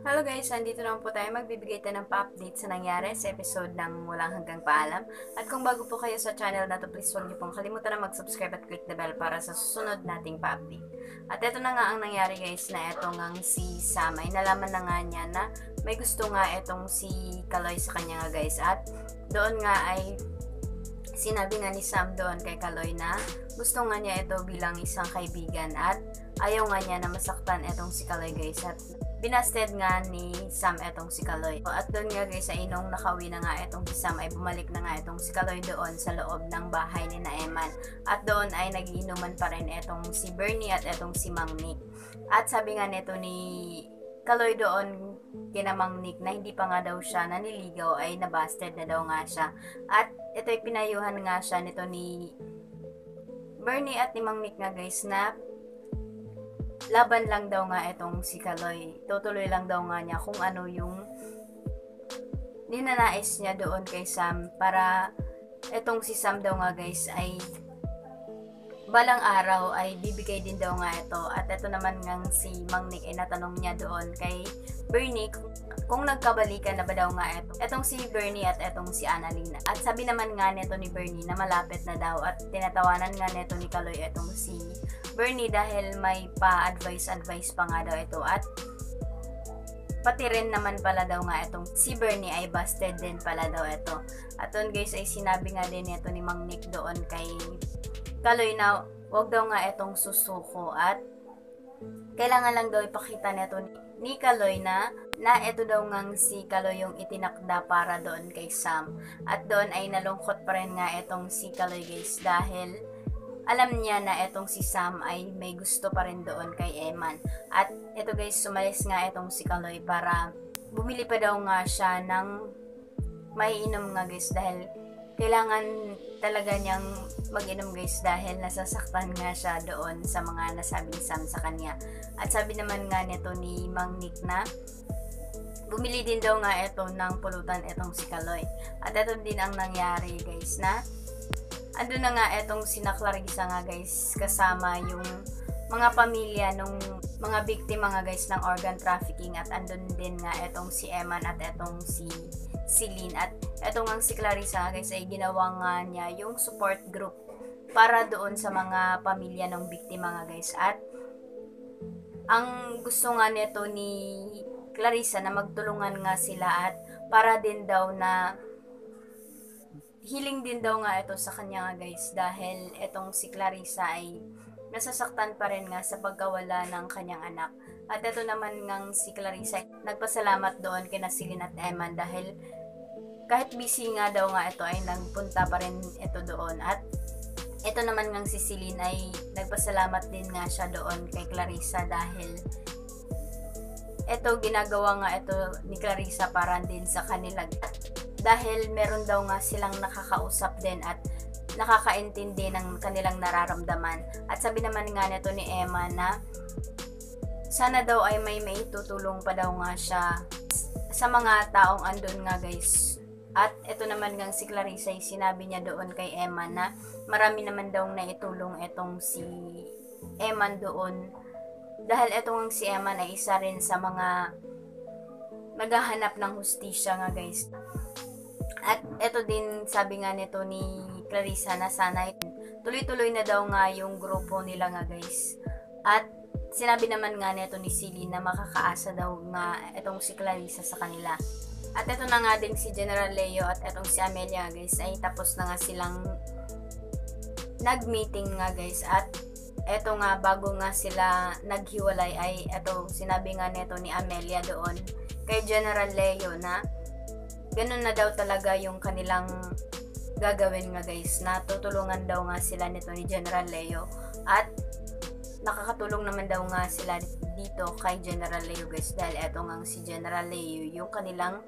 Hello guys, andito naman po tayo. Magbibigay tayo ng pa-update sa nangyari sa episode ng Walang Hanggang Paalam. At kung bago po kayo sa channel na to, please huwag niyo pong kalimutan na mag-subscribe at click the bell para sa susunod nating pa-update. At ito na nga ang nangyari guys, na eto ngang si Sam ay nalaman na nga niya na may gusto nga etong si Kaloy sa kanya nga guys. At doon nga ay sinabi nga ni Sam doon kay Kaloy na gusto nga niya ito bilang isang kaibigan at ayaw nga niya na masaktan etong si Kaloy guys. At binasted nga ni Sam etong si Kaloy. At doon nga guys ay nung nakauwi na nga etong si Sam ay bumalik na nga etong si Kaloy doon sa loob ng bahay ni Eman. At doon ay nagiinuman pa rin etong si Bernie at etong si Mang Nick. At sabi nga nito ni Kaloy doon kina Mang Nick na hindi pa nga daw siya naniligaw ay nabasted na daw nga siya. At ito'y pinayuhan nga siya nito ni Bernie at ni Mang Nick nga guys na laban lang daw nga etong si Kaloy. Tutuloy lang daw nga niya kung ano yung ninanais niya doon kay Sam para etong si Sam daw nga guys ay balang araw ay bibigay din daw nga ito. At ito naman ngang si Mang Nick ay natanong niya doon kay Bernie kung nagkabalikan na ba daw nga etong si Bernie at etong si Annalyn. At sabi naman nga neto ni Bernie na malapit na daw at tinatawanan nga neto ni Kaloy etong si Bernie dahil may pa-advice pa nga daw ito. At pati rin naman pala daw nga itong si Bernie ay busted din pala daw ito. At doon guys ay sinabi nga din ito ni Mang Nick doon kay Kaloy na wag daw nga itong susuko at kailangan lang daw ipakita nito ni Kaloy na ito daw ngang si Kaloy yung itinakda para doon kay Sam. At doon ay nalungkot pa rin nga itong si Kaloy guys dahil alam niya na etong si Sam ay may gusto pa rin doon kay Eman. At ito guys, sumalis nga etong si Kaloy para bumili pa daw nga siya ng maiinom nga guys dahil kailangan talaga niyang mag-inom guys dahil nasasaktan nga siya doon sa mga nasabi ni Sam sa kanya. At sabi naman nga nito ni Mang Nick na bumili din daw nga ito ng pulutan etong si Kaloy. At ito din ang nangyari guys na ando na nga etong sina Clarissa nga guys kasama yung mga pamilya nung mga biktima nga guys ng organ trafficking. At andun din nga etong si Eman at etong si Celine. At etong ang si Clarissa guys ay ginawa nga niya yung support group para doon sa mga pamilya ng biktima nga guys. At ang gusto nga nito ni Clarissa na magtulungan nga sila at para din daw na healing din daw nga ito sa kanya nga guys dahil etong si Clarissa ay nasasaktan pa rin nga sa pagkawala ng kanyang anak. At ito naman ngang si Clarissa nagpasalamat doon kina Celine at Eman dahil kahit busy nga daw nga ito ay nagpunta pa rin ito doon. At ito naman ngang si Celine ay nagpasalamat din nga siya doon kay Clarissa dahil ito ginagawa nga ito ni Clarissa para din sa kanila dahil meron daw nga silang nakakausap din at nakakaintindi ng kanilang nararamdaman. At sabi naman nga nito ni Emma na sana daw ay may maitutulong pa daw nga siya sa mga taong andun nga guys. At ito naman nga si Clarissa ay sinabi niya doon kay Emma na marami naman daw naitulong etong si Eman doon dahil etong si Eman ay isa rin sa mga naghahanap ng hustisya nga guys. At ito din sabi nga nito ni Clarissa na sana tuloy-tuloy na daw nga yung grupo nila nga guys. At sinabi naman nga nito ni Celine na makakaasa daw nga itong si Clarissa sa kanila. At ito na nga din si General Leo at itong si Amelia guys ay tapos na nga silang nag-meeting nga guys. At ito nga bago nga sila naghiwalay ay ito sinabi nga nito ni Amelia doon kay General Leo na ganun na daw talaga yung kanilang gagawin nga guys na tutulungan daw nga sila nito ni General Leo. At nakakatulong naman daw nga sila dito kay General Leo guys dahil eto nga si General Leo yung kanilang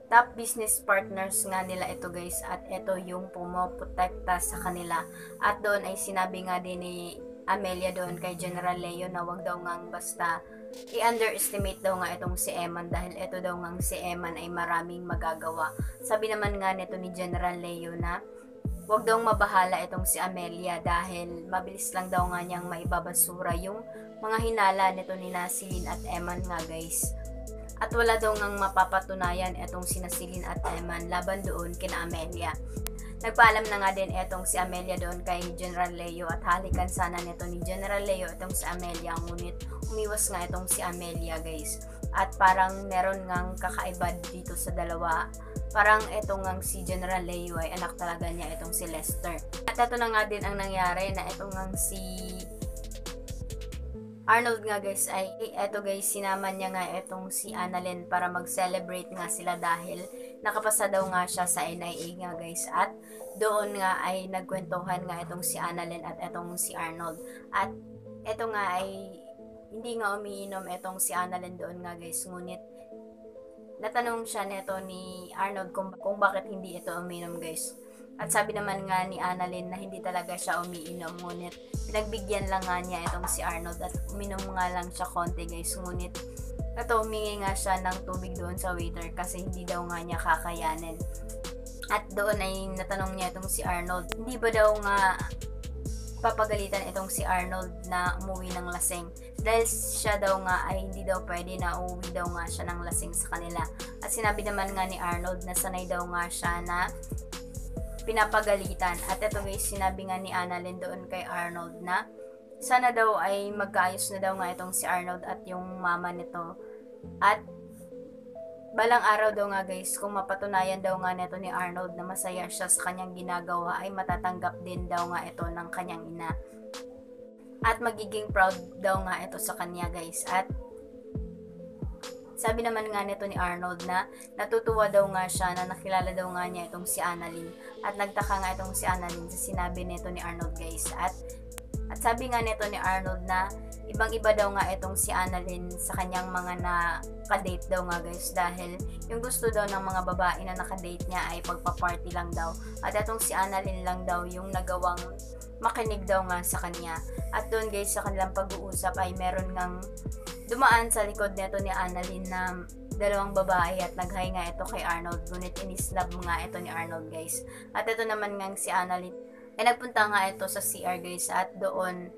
top business partners nga nila ito guys. At ito yung pumoprotekta sa kanila. At doon ay sinabi nga din ni Amelia doon kay General Leo na wag daw nga basta i-underestimate daw nga itong si Eman dahil ito daw nga si Eman ay maraming magagawa. Sabi naman nga nito ni General Leo na wag daw mabahala itong si Amelia dahil mabilis lang daw nga niyang maibabasura yung mga hinala nito ni Celine at Eman nga guys. At wala daw ngang mapapatunayan etong sina Celine at Eman laban doon kina Amelia. Nagpaalam na nga din etong si Amelia doon kay General Leo at halikan sana nito ni General Leo itong si Amelia, ngunit umiwas nga itong si Amelia guys. At parang meron ngang kakaiba dito sa dalawa. Parang etong ngang si General Leo ay anak talaga niya itong si Lester. At ito na nga din ang nangyari na etong ngang si Arnold nga guys ay eto guys, sinama niya nga etong si Annalyn para mag-celebrate nga sila dahil nakapasa daw nga siya sa NIA nga guys. At doon nga ay nagkwentuhan nga etong si Annalyn at etong si Arnold. At eto nga ay hindi nga umiinom etong si Annalyn doon nga guys, ngunit natanong siya neto ni Arnold kung bakit hindi ito uminom guys. At sabi naman nga ni Annalyn na hindi talaga siya umiinom, ngunit pinagbigyan lang nga niya itong si Arnold at uminom nga lang siya konti guys. Ngunit ito, humingi nga siya ng tubig doon sa waiter kasi hindi daw nga niya kakayanin. At doon ay natanong niya itong si Arnold, hindi ba daw nga papagalitan itong si Arnold na umuwi ng lasing dahil siya daw nga ay hindi daw pwede na uuwi daw nga siya ng lasing sa kanila. At sinabi naman nga ni Arnold na sanay daw nga siya na pinapagalitan. At ito guys, sinabi nga ni Annalyn doon kay Arnold na sana daw ay magkaayos na daw nga itong si Arnold at yung mama nito. At balang araw daw nga guys, kung mapatunayan daw nga nito ni Arnold na masaya siya sa kanyang ginagawa, ay matatanggap din daw nga ito ng kanyang ina. At magiging proud daw nga ito sa kanya guys. At sabi naman nga nito ni Arnold na natutuwa daw nga siya na nakilala daw nga niya itong si Annalyn. At nagtaka nga itong si Annalyn sa sinabi nito ni Arnold guys. At sabi nga nito ni Arnold na ibang-iba daw nga itong si Annalyn sa kanyang mga nakadate daw nga guys. Dahil yung gusto daw ng mga babae na nakadate niya ay pagpa-party lang daw. At itong si Annalyn lang daw yung nagawang makinig daw nga sa kanya. At doon guys, sa kanilang pag-uusap ay meron ngang dumaan sa likod nito ni Annalyn na dalawang babae at nag-hi nga ito kay Arnold, ngunit inisnab nga ito ni Arnold guys. At ito naman nga si Annalyn ay nagpunta nga ito sa CR guys, at doon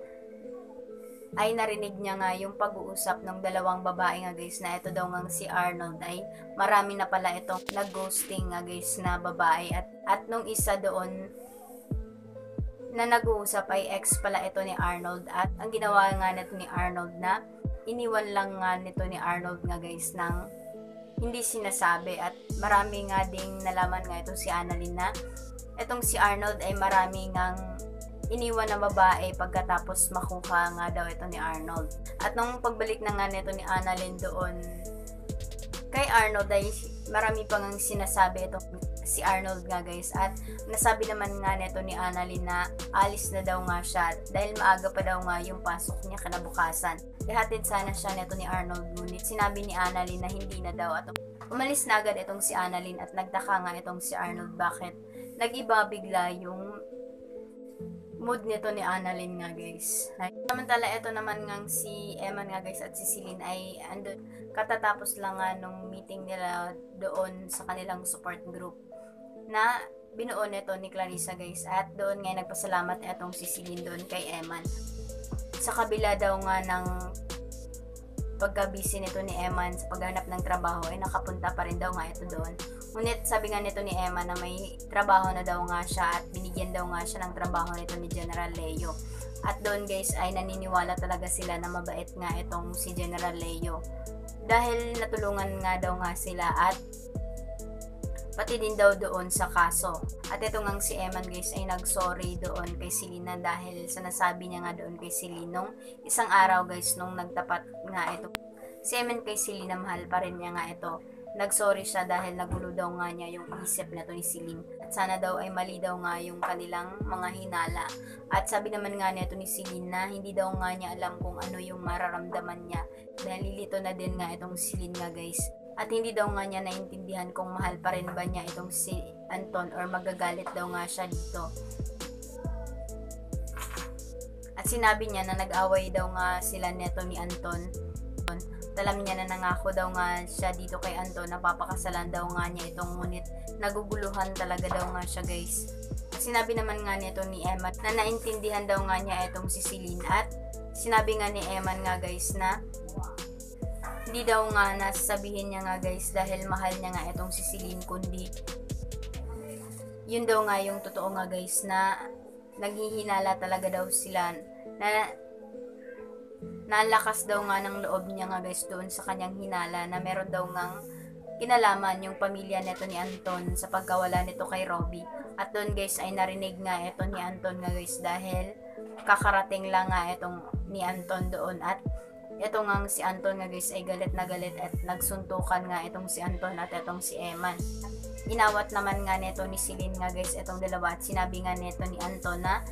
ay narinig niya nga yung pag-uusap ng dalawang babae nga guys, na ito daw nga si Arnold ay marami na pala itong nag-ghosting nga guys na babae. At nung isa doon na nag-uusap ay ex pala ito ni Arnold. At ang ginawa nga nito ni Arnold na iniwan lang nga nito ni Arnold nga guys ng hindi sinasabi. At marami nga ding nalaman nga itong si Annalyn na itong si Arnold ay marami ngang iniwan na babae pagkatapos makuha nga daw ito ni Arnold. At nung pagbalik na nga nito ni Annalyn doon kay Arnold ay marami pang sinasabi itong si Arnold nga guys. At nasabi naman nga nito ni Annalyn na alis na daw nga siya dahil maaga pa daw nga yung pasok niya kinabukasan. Ihatid sana siya nito ni Arnold, ngunit sinabi ni Annalyn na hindi na daw. At umalis na agad itong si Annalyn at nagtaka nga itong si Arnold bakit nag-iba bigla yung mood nito ni Annalyn nga guys. Samantala ito naman nga si Eman nga guys at si Celine ay andun, katatapos lang nga nung meeting nila doon sa kanilang support group na binuo nito ni Clarissa guys. At doon nga nagpasalamat etong si Celine doon kay Eman. Sa kabila daw nga ng pagka-busy nito ni Eman sa paghanap ng trabaho ay nakapunta pa rin daw nga ito doon. Ngunit sabi nga nito ni Emma na may trabaho na daw nga siya at binigyan daw nga siya ng trabaho nito ni General Leo. At doon guys ay naniniwala talaga sila na mabait nga itong si General Leo. Dahil natulungan nga daw nga sila at pati din daw doon sa kaso. At ito nga si Eman guys ay nag-sorry doon kay Celine dahil sa nasabi niya nga doon kay Celine nung isang araw guys nung nagtapat nga ito. Si Eman kay Celine mahal pa rin niya nga ito. Nagsorry siya dahil nagulo daw nga niya yung isip na to ni Celine. At sana daw ay mali daw nga yung kanilang mga hinala. At sabi naman nga nito ni Celine na hindi daw nga niya alam kung ano yung mararamdaman niya. Dahil lilito na din nga itong Celine nga guys. At hindi daw nga niya naintindihan kung mahal pa rin ba niya itong si Anton or magagalit daw nga siya dito. At sinabi niya na nag-away daw nga sila neto ni Anton. Alam niya na nangako daw nga siya dito kay Anton na papakasalan daw nga niya itong, ngunit naguguluhan talaga daw nga siya guys. At sinabi naman nga nito ni Emma na naintindihan daw nga niya itong si Celine. At sinabi nga ni Emma nga guys na hindi daw nga nasasabihin niya nga guys dahil mahal niya nga itong si Celine, kundi yun daw nga yung totoo nga guys na naghihinala talaga daw sila, na nalakas daw nga ng loob niya nga guys doon sa kanyang hinala, na meron daw ngang kinalaman yung pamilya neto ni Anton sa pagkawala nito kay Robbie. At doon guys ay narinig nga ito ni Anton nga guys dahil kakarating lang nga itong ni Anton doon, at ito nga si Anton nga guys ay galit na galit at nagsuntukan nga itong si Anton at itong si Eman. Inawat naman nga neto ni Celine nga guys itong dalawa, at sinabi nga neto ni Anton na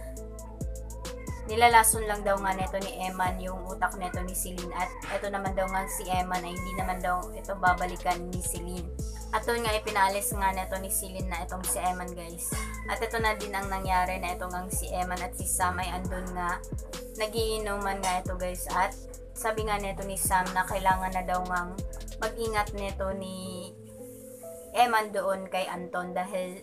nilalason lang daw nga neto ni Eman yung utak neto ni Celine, at ito naman daw nga si Eman ay hindi naman daw ito babalikan ni Celine. At doon nga ipinalis nga neto ni Celine na itong si Eman guys. At ito na din ang nangyari, na itong ang si Eman at si Sam ay andun nga nagiinuman nga ito guys, at sabi nga neto ni Sam na kailangan na daw ngang mag-ingat neto ni Eman doon kay Anton dahil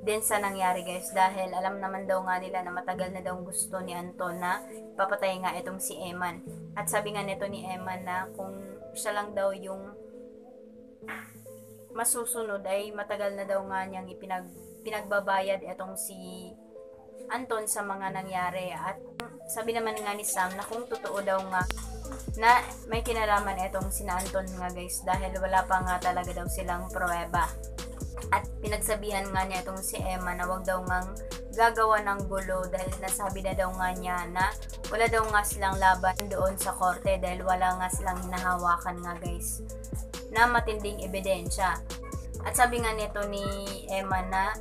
din sa nangyari guys, dahil alam naman daw nga nila na matagal na daw gusto ni Anton na papatay nga itong si Eman. At sabi nga nito ni Eman na kung siya lang daw yung masusunod ay matagal na daw nga niyang pinagbabayad itong si Anton sa mga nangyari. At sabi naman nga ni Sam na kung totoo daw nga na may kinalaman itong si Anton nga guys dahil wala pa nga talaga daw silang pruweba. At pinagsabihan nga niya itong si Emma na wag daw ngang gagawa ng gulo dahil nasabi na daw nga niya na wala daw nga silang laban doon sa korte dahil wala nga silang hinahawakan nga guys na matinding ebidensya. At sabi nga nito ni Emma na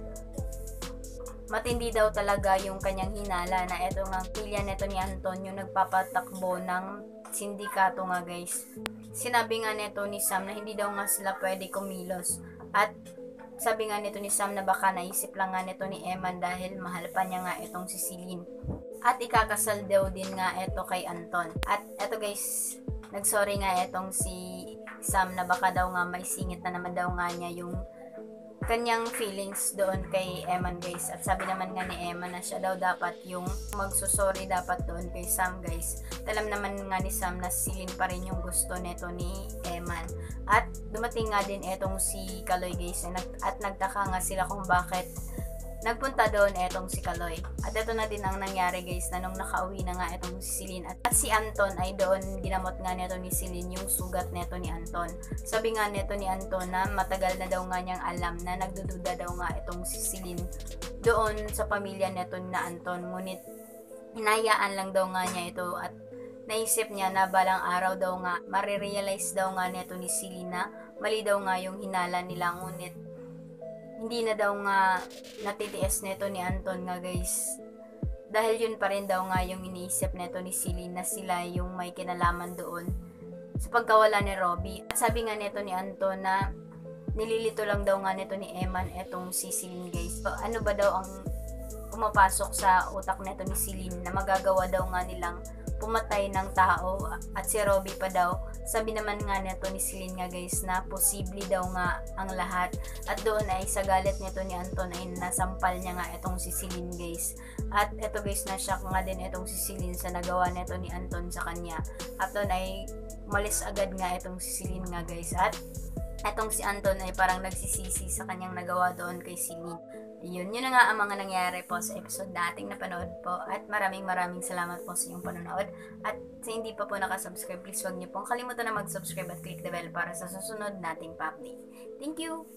matindi daw talaga yung kanyang hinala, na ito nga pilya nito ni Anton yung nagpapatakbo ng sindikato nga guys. Sinabi nga nito ni Sam na hindi daw nga sila pwede kumilos, at sabi nga nito ni Sam na baka naisip lang nga nito ni Eman dahil mahal pa niya nga itong si Celine. At ikakasal daw din nga ito kay Anton. At eto guys, nagsorry nga itong si Sam na baka daw nga may singit na naman daw nga niya yung kanyang feelings doon kay Eman guys. At sabi naman nga ni Eman na siya daw dapat yung magsusorry dapat doon kay Sam guys. Alam naman nga ni Sam na Celine pa rin yung gusto neto ni Eman. At dumating nga din etong si Kaloy guys, at nagtaka nga sila kung bakit nagpunta doon etong si Kaloy. At ito na din ang nangyari guys, na nung nakauwi na nga etong si Celine at si Anton ay doon ginamot nga neto ni Celine yung sugat neto ni Anton. Sabi nga neto ni Anton na matagal na daw nga niyang alam na nagdududa daw nga etong si Celine doon sa pamilya neto na Anton, ngunit hinayaan lang daw nga niya ito, at naisip niya na balang araw daw nga marirealize daw nga neto ni Celine na mali daw nga yung hinala nila, ngunit hindi na daw nga natitiis neto ni Anton nga guys dahil yun pa rin daw nga yung iniisip neto ni Celine na sila yung may kinalaman doon sa pagkawala ni Robbie. At sabi nga neto ni Anton na nililito lang daw nga neto ni Eman etong si Celine guys. So, ano ba daw ang pumapasok sa utak neto ni Celine na magagawa daw nga nilang pumatay ng tao, at si Robbie pa daw. Sabi naman nga neto ni Celine nga guys na posible daw nga ang lahat, at doon ay sa galit neto ni Anton ay nasampal niya nga itong si Celine guys. At eto guys, na shock nga din itong si Celine sa nagawa neto ni Anton sa kanya, at doon ay malis agad nga itong si Celine nga guys, at etong si Anton ay parang nagsisisi sa kanyang nagawa doon kay Celine. Yun na nga ang mga nangyari po sa episode dating napanood po, at maraming salamat po sa inyong panonood. At sa hindi pa po nakasubscribe, please huwag niyo pong kalimutan na mag-subscribe at click the bell para sa susunod nating pa-update. Thank you!